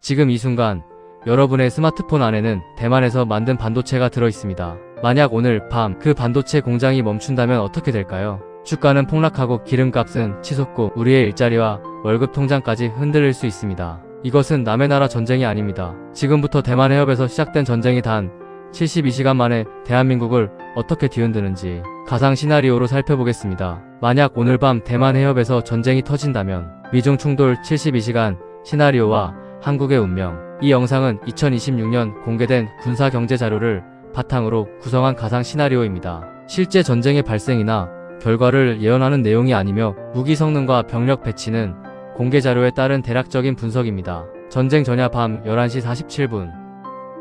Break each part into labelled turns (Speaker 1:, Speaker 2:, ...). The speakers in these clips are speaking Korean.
Speaker 1: 지금 이 순간 여러분의 스마트폰 안에는 대만에서 만든 반도체가 들어있습니다. 만약 오늘 밤 그 반도체 공장이 멈춘다면 어떻게 될까요? 주가는 폭락하고 기름값은 치솟고 우리의 일자리와 월급 통장까지 흔들릴 수 있습니다. 이것은 남의 나라 전쟁이 아닙니다. 지금부터 대만 해협에서 시작된 전쟁이 단 72시간 만에 대한민국을 어떻게 뒤흔드는지 가상 시나리오로 살펴보겠습니다. 만약 오늘 밤 대만 해협에서 전쟁이 터진다면 미중 충돌 72시간 시나리오와 한국의 운명. 이 영상은 2026년 공개된 군사 경제 자료를 바탕으로 구성한 가상 시나리오입니다. 실제 전쟁의 발생이나 결과를 예언하는 내용이 아니며 무기 성능과 병력 배치는 공개 자료에 따른 대략적인 분석입니다. 전쟁 전야 밤 11시 47분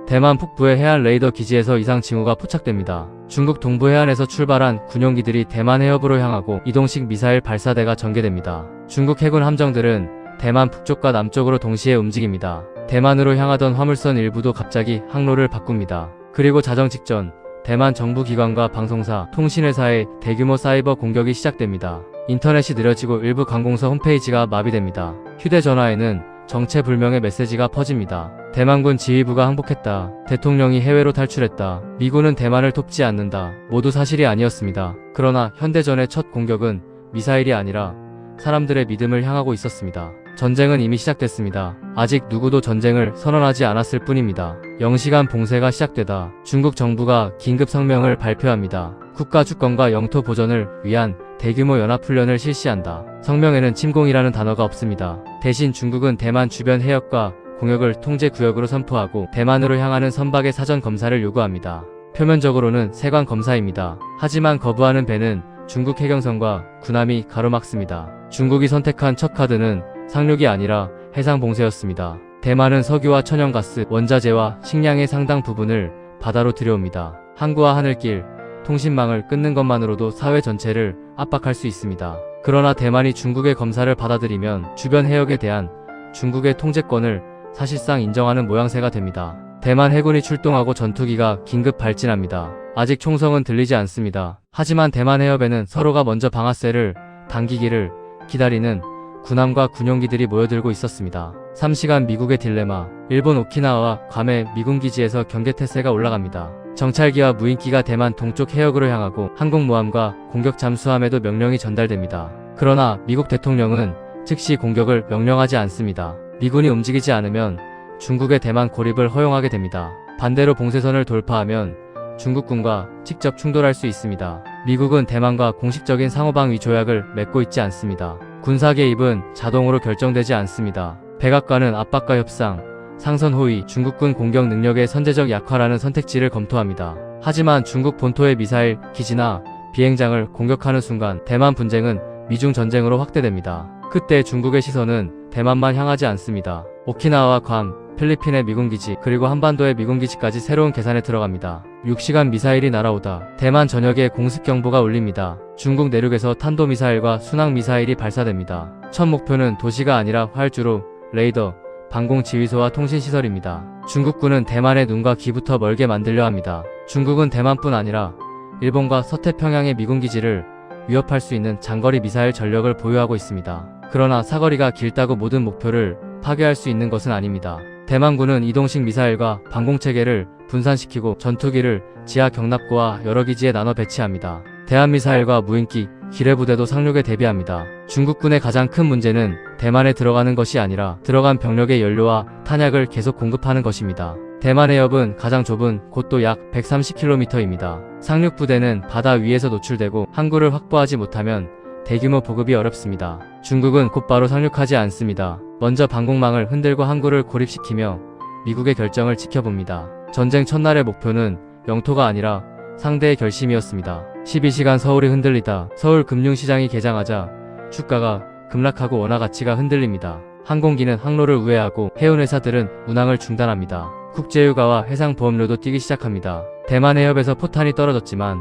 Speaker 1: 대만 북부의 해안 레이더 기지에서 이상 징후가 포착됩니다. 중국 동부 해안에서 출발한 군용기들이 대만 해협으로 향하고 이동식 미사일 발사대가 전개됩니다. 중국 해군 함정들은 대만 북쪽과 남쪽으로 동시에 움직입니다. 대만으로 향하던 화물선 일부도 갑자기 항로를 바꿉니다. 그리고 자정 직전 대만 정부 기관과 방송사, 통신회사의 대규모 사이버 공격이 시작됩니다. 인터넷이 느려지고 일부 관공서 홈페이지가 마비됩니다. 휴대전화에는 정체불명의 메시지가 퍼집니다. 대만군 지휘부가 항복했다. 대통령이 해외로 탈출했다. 미군은 대만을 돕지 않는다. 모두 사실이 아니었습니다. 그러나 현대전의 첫 공격은 미사일이 아니라 사람들의 믿음을 향하고 있었습니다. 전쟁은 이미 시작됐습니다. 아직 누구도 전쟁을 선언하지 않았을 뿐입니다. 0시간 봉쇄가 시작되다 중국 정부가 긴급 성명을 발표합니다. 국가 주권과 영토 보전을 위한 대규모 연합훈련을 실시한다. 성명에는 침공이라는 단어가 없습니다. 대신 중국은 대만 주변 해역과 공역을 통제구역으로 선포하고 대만으로 향하는 선박의 사전 검사를 요구합니다. 표면적으로는 세관 검사입니다. 하지만 거부하는 배는 중국 해경선과 군함이 가로막습니다. 중국이 선택한 첫 카드는 상륙이 아니라 해상 봉쇄였습니다. 대만은 석유와 천연가스, 원자재와 식량의 상당 부분을 바다로 들여옵니다. 항구와 하늘길, 통신망을 끊는 것만으로도 사회 전체를 압박할 수 있습니다. 그러나 대만이 중국의 검사를 받아들이면 주변 해역에 대한 중국의 통제권을 사실상 인정하는 모양새가 됩니다. 대만 해군이 출동하고 전투기가 긴급 발진합니다. 아직 총성은 들리지 않습니다. 하지만 대만 해협에는 서로가 먼저 방아쇠를 당기기를 기다리는 군함과 군용기들이 모여들고 있었습니다. 3시간 미국의 딜레마. 일본 오키나와와 괌의 미군기지에서 경계태세가 올라갑니다. 정찰기와 무인기가 대만 동쪽 해역으로 향하고 항공모함과 공격 잠수함에도 명령이 전달됩니다. 그러나 미국 대통령은 즉시 공격을 명령하지 않습니다. 미군이 움직이지 않으면 중국의 대만 고립을 허용하게 됩니다. 반대로 봉쇄선을 돌파하면 중국군과 직접 충돌할 수 있습니다. 미국은 대만과 공식적인 상호방위 조약을 맺고 있지 않습니다. 군사 개입은 자동으로 결정되지 않습니다. 백악관은 압박과 협상, 상선 호의, 중국군 공격 능력의 선제적 약화라는 선택지를 검토합니다. 하지만 중국 본토의 미사일 기지나 비행장을 공격하는 순간 대만 분쟁은 미중 전쟁으로 확대됩니다. 그때 중국의 시선은 대만만 향하지 않습니다. 오키나와와 괌, 필리핀의 미군기지, 그리고 한반도의 미군기지까지 새로운 계산에 들어갑니다. 6시간 미사일이 날아오다 대만 전역에 공습경보가 울립니다. 중국 내륙에서 탄도미사일과 순항미사일이 발사됩니다. 첫 목표는 도시가 아니라 활주로, 레이더, 방공지휘소와 통신시설입니다. 중국군은 대만의 눈과 귀부터 멀게 만들려 합니다. 중국은 대만뿐 아니라 일본과 서태평양의 미군기지를 위협할 수 있는 장거리 미사일 전력을 보유하고 있습니다. 그러나 사거리가 길다고 모든 목표를 파괴할 수 있는 것은 아닙니다. 대만군은 이동식 미사일과 방공체계를 분산시키고 전투기를 지하 경납고와 여러 기지에 나눠 배치합니다. 대한미사일과 무인기, 기뢰부대도 상륙에 대비합니다. 중국군의 가장 큰 문제는 대만에 들어가는 것이 아니라 들어간 병력의 연료와 탄약을 계속 공급하는 것입니다. 대만 해협은 가장 좁은 곳도 약 130km입니다. 상륙부대는 바다 위에서 노출되고 항구를 확보하지 못하면 대규모 보급이 어렵습니다. 중국은 곧바로 상륙하지 않습니다. 먼저 방공망을 흔들고 항구를 고립시키며 미국의 결정을 지켜봅니다. 전쟁 첫날의 목표는 영토가 아니라 상대의 결심이었습니다. 12시간 서울이 흔들리다 서울 금융시장이 개장하자 주가가 급락하고 원화 가치가 흔들립니다. 항공기는 항로를 우회하고 해운회사들은 운항을 중단합니다. 국제유가와 해상보험료도 뛰기 시작합니다. 대만 해협에서 포탄이 떨어졌지만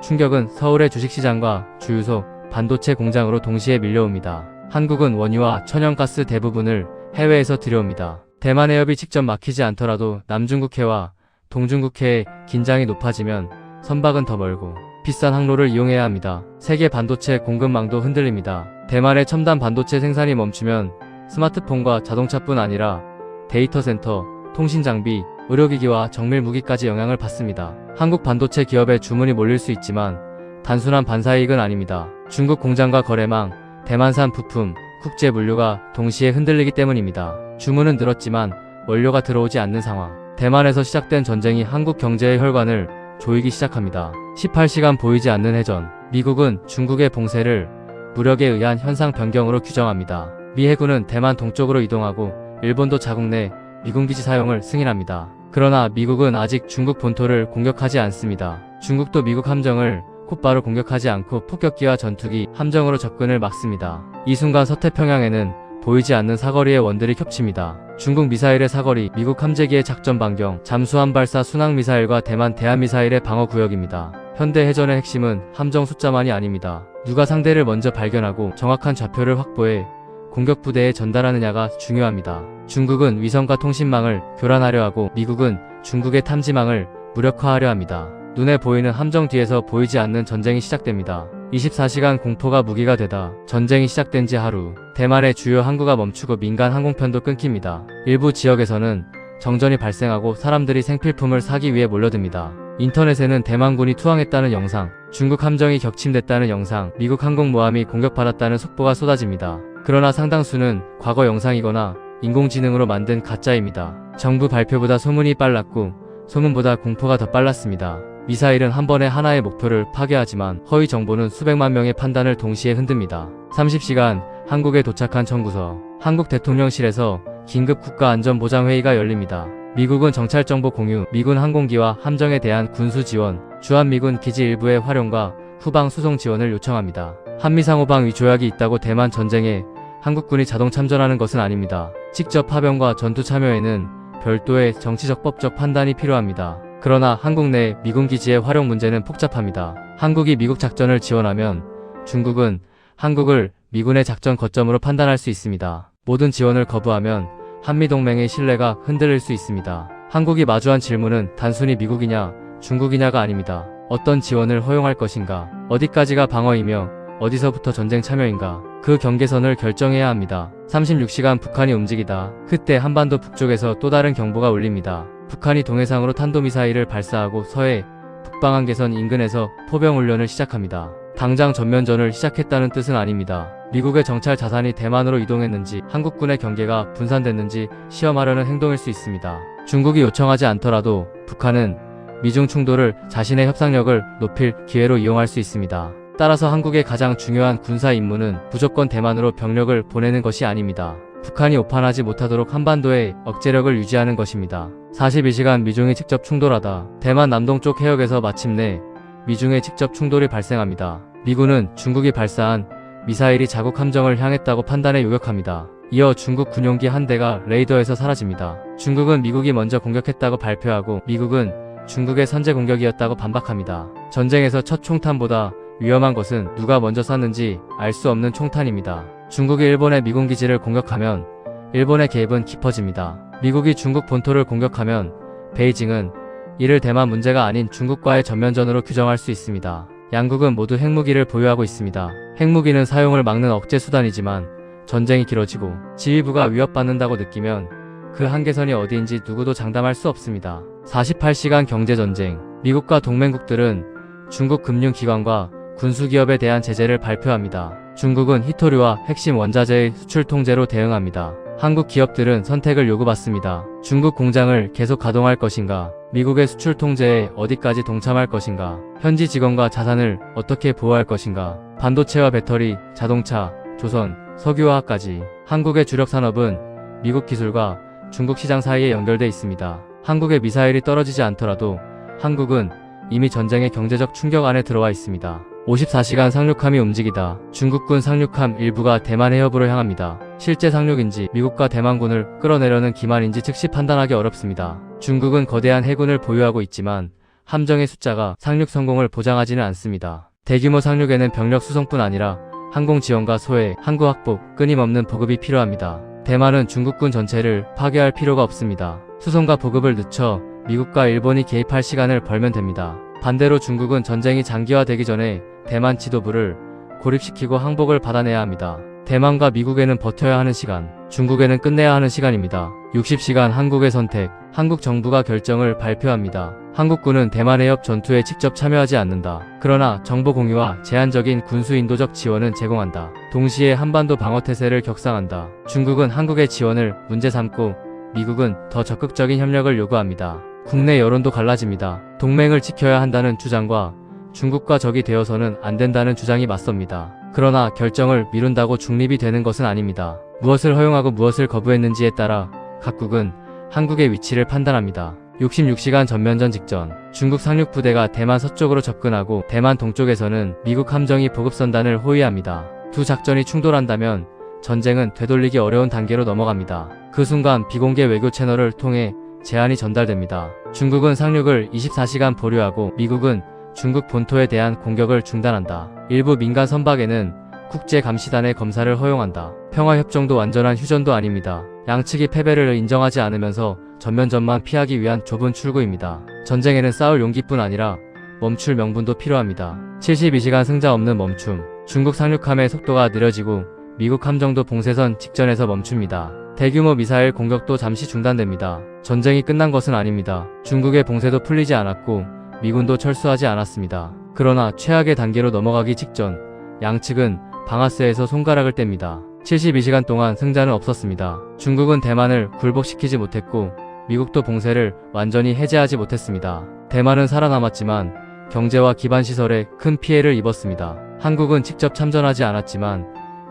Speaker 1: 충격은 서울의 주식시장과 주유소, 반도체 공장으로 동시에 밀려옵니다. 한국은 원유와 천연가스 대부분을 해외에서 들여옵니다. 대만 해협이 직접 막히지 않더라도 남중국해와 동중국해의 긴장이 높아지면 선박은 더 멀고 비싼 항로를 이용해야 합니다. 세계 반도체 공급망도 흔들립니다. 대만의 첨단 반도체 생산이 멈추면 스마트폰과 자동차뿐 아니라 데이터 센터, 통신 장비, 의료기기와 정밀 무기까지 영향을 받습니다. 한국 반도체 기업에 주문이 몰릴 수 있지만 단순한 반사이익은 아닙니다. 중국 공장과 거래망, 대만산 부품, 국제 물류가 동시에 흔들리기 때문입니다. 주문은 늘었지만 원료가 들어오지 않는 상황. 대만에서 시작된 전쟁이 한국 경제의 혈관을 조이기 시작합니다. 18시간 보이지 않는 해전. 미국은 중국의 봉쇄를 무력에 의한 현상 변경으로 규정합니다. 미 해군은 대만 동쪽으로 이동하고 일본도 자국 내 미군 기지 사용을 승인합니다. 그러나 미국은 아직 중국 본토를 공격하지 않습니다. 중국도 미국 함정을 곧바로 공격하지 않고 폭격기와 전투기, 함정으로 접근을 막습니다. 이 순간 서태평양에는 보이지 않는 사거리의 원들이 겹칩니다. 중국 미사일의 사거리, 미국 함재기의 작전 반경, 잠수함 발사 순항미사일과 대만 대한미사일의 방어구역입니다. 현대 해전의 핵심은 함정 숫자만이 아닙니다. 누가 상대를 먼저 발견하고 정확한 좌표를 확보해 공격부대에 전달하느냐가 중요합니다. 중국은 위성과 통신망을 교란하려 하고 미국은 중국의 탐지망을 무력화하려 합니다. 눈에 보이는 함정 뒤에서 보이지 않는 전쟁이 시작됩니다. 24시간 공포가 무기가 되다 전쟁이 시작된 지 하루, 대만의 주요 항구가 멈추고 민간 항공편도 끊깁니다. 일부 지역에서는 정전이 발생하고 사람들이 생필품을 사기 위해 몰려듭니다. 인터넷에는 대만군이 투항했다는 영상, 중국 함정이 격침됐다는 영상, 미국 항공모함이 공격받았다는 속보가 쏟아집니다. 그러나 상당수는 과거 영상이거나 인공지능으로 만든 가짜입니다. 정부 발표보다 소문이 빨랐고 소문보다 공포가 더 빨랐습니다. 미사일은 한 번에 하나의 목표를 파괴하지만 허위 정보는 수백만 명의 판단을 동시에 흔듭니다. 30시간 한국에 도착한 청구서. 한국 대통령실에서 긴급 국가안전보장회의가 열립니다. 미국은 정찰정보 공유, 미군 항공기와 함정에 대한 군수 지원, 주한미군 기지 일부의 활용과 후방 수송 지원을 요청합니다. 한미상호방 위조약이 있다고 대만 전쟁에 한국군이 자동 참전하는 것은 아닙니다. 직접 파병과 전투 참여에는 별도의 정치적 법적 판단이 필요합니다. 그러나 한국 내 미군 기지의 활용 문제는 복잡합니다. 한국이 미국 작전을 지원하면 중국은 한국을 미군의 작전 거점으로 판단할 수 있습니다. 모든 지원을 거부하면 한미동맹의 신뢰가 흔들릴 수 있습니다. 한국이 마주한 질문은 단순히 미국이냐 중국이냐가 아닙니다. 어떤 지원을 허용할 것인가, 어디까지가 방어이며 어디서부터 전쟁 참여인가, 그 경계선을 결정해야 합니다. 36시간 북한이 움직이다. 그때 한반도 북쪽에서 또 다른 경보가 울립니다. 북한이 동해상으로 탄도미사일을 발사하고 서해 북방한계선 인근에서 포병훈련을 시작합니다. 당장 전면전을 시작했다는 뜻은 아닙니다. 미국의 정찰 자산이 대만으로 이동했는지 한국군의 경계가 분산됐는지 시험하려는 행동일 수 있습니다. 중국이 요청하지 않더라도 북한은 미중 충돌을 자신의 협상력을 높일 기회로 이용할 수 있습니다. 따라서 한국의 가장 중요한 군사 임무는 무조건 대만으로 병력을 보내는 것이 아닙니다. 북한이 오판하지 못하도록 한반도에 억제력을 유지하는 것입니다. 42시간 미중이 직접 충돌하다. 대만 남동쪽 해역에서 마침내 미중의 직접 충돌이 발생합니다. 미군은 중국이 발사한 미사일이 자국 함정을 향했다고 판단해 요격합니다. 이어 중국 군용기 한 대가 레이더에서 사라집니다. 중국은 미국이 먼저 공격했다고 발표하고 미국은 중국의 선제 공격이었다고 반박합니다. 전쟁에서 첫 총탄보다 위험한 것은 누가 먼저 쐈는지 알 수 없는 총탄입니다. 중국이 일본의 미군 기지를 공격하면 일본의 개입은 깊어집니다. 미국이 중국 본토를 공격하면 베이징은 이를 대만 문제가 아닌 중국과의 전면전으로 규정할 수 있습니다. 양국은 모두 핵무기를 보유하고 있습니다. 핵무기는 사용을 막는 억제 수단이지만 전쟁이 길어지고 지휘부가 위협받는다고 느끼면 그 한계선이 어디인지 누구도 장담할 수 없습니다. 48시간 경제전쟁. 미국과 동맹국들은 중국 금융기관과 군수기업에 대한 제재를 발표합니다. 중국은 희토류와 핵심 원자재의 수출 통제로 대응합니다. 한국 기업들은 선택을 요구받습니다. 중국 공장을 계속 가동할 것인가, 미국의 수출 통제에 어디까지 동참할 것인가, 현지 직원과 자산을 어떻게 보호할 것인가, 반도체와 배터리, 자동차, 조선, 석유화학까지 한국의 주력 산업은 미국 기술과 중국 시장 사이에 연결돼 있습니다. 한국의 미사일이 떨어지지 않더라도 한국은 이미 전쟁의 경제적 충격 안에 들어와 있습니다. 54시간 상륙함이 움직이다. 중국군 상륙함 일부가 대만 해협으로 향합니다. 실제 상륙인지 미국과 대만군을 끌어내려는 기만인지 즉시 판단하기 어렵습니다. 중국은 거대한 해군을 보유하고 있지만 함정의 숫자가 상륙 성공을 보장하지는 않습니다. 대규모 상륙에는 병력 수송뿐 아니라 항공 지원과 소해, 항구 확보, 끊임없는 보급이 필요합니다. 대만은 중국군 전체를 파괴할 필요가 없습니다. 수송과 보급을 늦춰 미국과 일본이 개입할 시간을 벌면 됩니다. 반대로 중국은 전쟁이 장기화되기 전에 대만 지도부를 고립시키고 항복을 받아내야 합니다. 대만과 미국에는 버텨야 하는 시간, 중국에는 끝내야 하는 시간입니다. 60시간 한국의 선택. 한국 정부가 결정을 발표합니다. 한국군은 대만 해협 전투에 직접 참여하지 않는다. 그러나 정보 공유와 제한적인 군수 인도적 지원은 제공한다. 동시에 한반도 방어 태세를 격상한다. 중국은 한국의 지원을 문제 삼고 미국은 더 적극적인 협력을 요구합니다. 국내 여론도 갈라집니다. 동맹을 지켜야 한다는 주장과 중국과 적이 되어서는 안 된다는 주장이 맞섭니다. 그러나 결정을 미룬다고 중립이 되는 것은 아닙니다. 무엇을 허용하고 무엇을 거부했는지에 따라 각국은 한국의 위치를 판단합니다. 66시간 전면전 직전, 중국 상륙부대가 대만 서쪽으로 접근하고 대만 동쪽에서는 미국 함정이 보급선단을 호위합니다. 두 작전이 충돌한다면 전쟁은 되돌리기 어려운 단계로 넘어갑니다. 그 순간 비공개 외교 채널을 통해 제안이 전달됩니다. 중국은 상륙을 24시간 보류하고 미국은 중국 본토에 대한 공격을 중단한다. 일부 민간 선박에는 국제감시단의 검사를 허용한다. 평화협정도 완전한 휴전도 아닙니다. 양측이 패배를 인정하지 않으면서 전면전만 피하기 위한 좁은 출구입니다. 전쟁에는 싸울 용기뿐 아니라 멈출 명분도 필요합니다. 72시간 승자 없는 멈춤. 중국 상륙함의 속도가 느려지고 미국 함정도 봉쇄선 직전에서 멈춥니다. 대규모 미사일 공격도 잠시 중단됩니다. 전쟁이 끝난 것은 아닙니다. 중국의 봉쇄도 풀리지 않았고 미군도 철수하지 않았습니다. 그러나 최악의 단계로 넘어가기 직전 양측은 방아쇠에서 손가락을 뗍니다. 72시간 동안 승자는 없었습니다. 중국은 대만을 굴복시키지 못했고 미국도 봉쇄를 완전히 해제하지 못했습니다. 대만은 살아남았지만 경제와 기반시설에 큰 피해를 입었습니다. 한국은 직접 참전하지 않았지만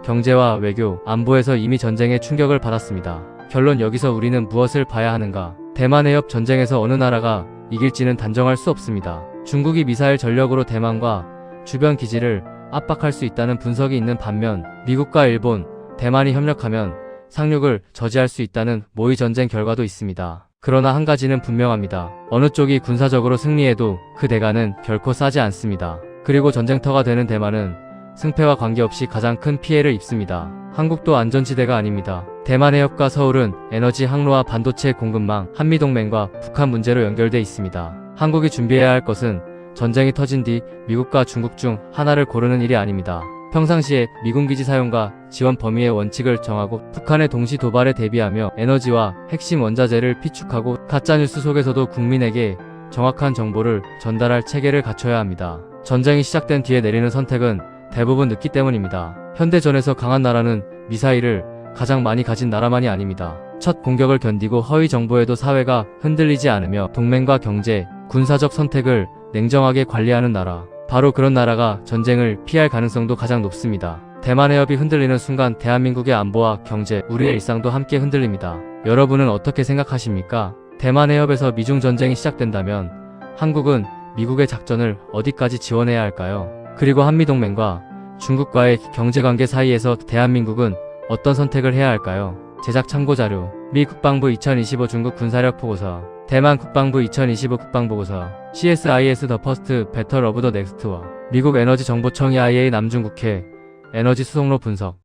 Speaker 1: 경제와 외교, 안보에서 이미 전쟁의 충격을 받았습니다. 결론, 여기서 우리는 무엇을 봐야 하는가? 대만 해협 전쟁에서 어느 나라가 이길지는 단정할 수 없습니다. 중국이 미사일 전력으로 대만과 주변 기지를 압박할 수 있다는 분석이 있는 반면 미국과 일본, 대만이 협력하면 상륙을 저지할 수 있다는 모의 전쟁 결과도 있습니다. 그러나 한 가지는 분명합니다. 어느 쪽이 군사적으로 승리해도 그 대가는 결코 싸지 않습니다. 그리고 전쟁터가 되는 대만은 승패와 관계없이 가장 큰 피해를 입습니다. 한국도 안전지대가 아닙니다. 대만 해협과 서울은 에너지 항로와 반도체 공급망, 한미동맹과 북한 문제로 연결돼 있습니다. 한국이 준비해야 할 것은 전쟁이 터진 뒤 미국과 중국 중 하나를 고르는 일이 아닙니다. 평상시에 미군기지 사용과 지원 범위의 원칙을 정하고 북한의 동시 도발에 대비하며 에너지와 핵심 원자재를 비축하고 가짜뉴스 속에서도 국민에게 정확한 정보를 전달할 체계를 갖춰야 합니다. 전쟁이 시작된 뒤에 내리는 선택은 대부분 늦기 때문입니다. 현대전에서 강한 나라는 미사일을 가장 많이 가진 나라만이 아닙니다. 첫 공격을 견디고 허위 정보에도 사회가 흔들리지 않으며 동맹과 경제, 군사적 선택을 냉정하게 관리하는 나라. 바로 그런 나라가 전쟁을 피할 가능성도 가장 높습니다. 대만 해협이 흔들리는 순간 대한민국의 안보와 경제, 우리의 일상도 함께 흔들립니다. 여러분은 어떻게 생각하십니까? 대만 해협에서 미중 전쟁이 시작된다면 한국은 미국의 작전을 어디까지 지원해야 할까요? 그리고 한미동맹과 중국과의 경제관계 사이에서 대한민국은 어떤 선택을 해야 할까요? 제작 참고자료. 미 국방부 2025 중국 군사력 보고서. 대만 국방부 2025 국방보고서. CSIS 더 퍼스트 배터 러브 더 넥스트와 미국 에너지 정보청 EIA 남중국해 에너지 수송로 분석.